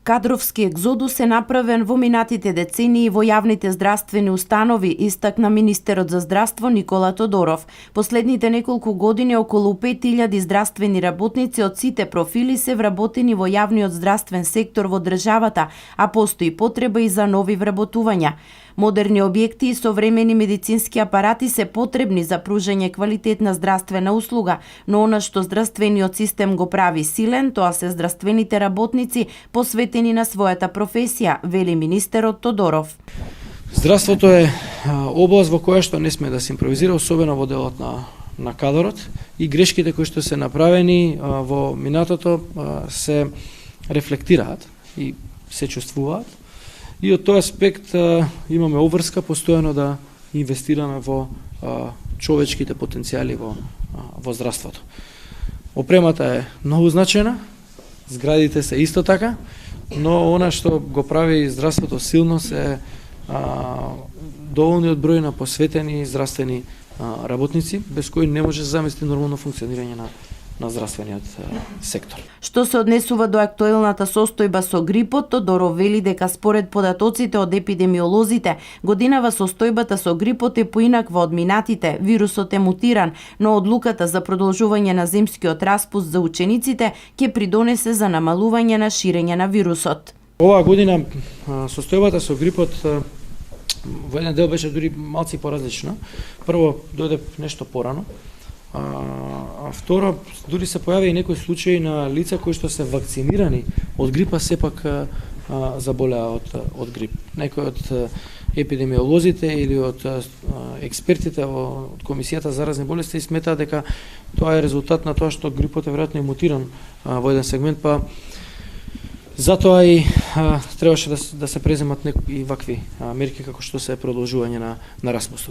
Кадровски екзодус е направен во минатите децении во јавните здравствени установи, истакна министерот за здравство Никола Тодоров. Последните неколку години околу 5000 здравствени работници од сите профили се вработени во јавниот здравствен сектор во државата, а постои потреба и за нови вработувања. Модерни објекти и современи медицински апарати се потребни за пружање квалитетна здравствена услуга, но она што здравствениот систем го прави силен, тоа се здравствените работници посветени на својата професија, вели министерот Тодоров. Здравството е област во која што не сме да се импровизира, особено во делот на кадрот, и грешките кои што се направени во минатото се рефлектираат и се чувствуваат. И од тој аспект имаме обврска постојано да инвестираме во човечките потенцијали во здравството. Опремата е многу значена, зградите се исто така, но она што го прави здравството силно се доволниот број на посветени здравствени работници, без кои не може да замисли нормално функционирање на здравствениот сектор. Што се однесува до актуелната состојба со грипот, Тодоров вели дека според податоците од епидемиолозите, годинава состојбата со грипот е поинаква од минатите, вирусот е мутиран, но одлуката за продолжување на зимскиот распуст за учениците ќе придонесе за намалување на ширење на вирусот. Оваа година состојбата со грипот во еден дел беше дури малци поразлична. Прво дојде нешто порано, а второ, дури се појави и некои случаи на лица кои што се вакцинирани од грипа, сепак заболеа од грип. Некои од епидемиолозите или од експертите од Комисијата за заразни болести сметаат дека тоа е резултат на тоа што грипот е веројатно мутиран во еден сегмент, па затоа и требаше да се преземат и вакви мерки како што се продолжување на распустот.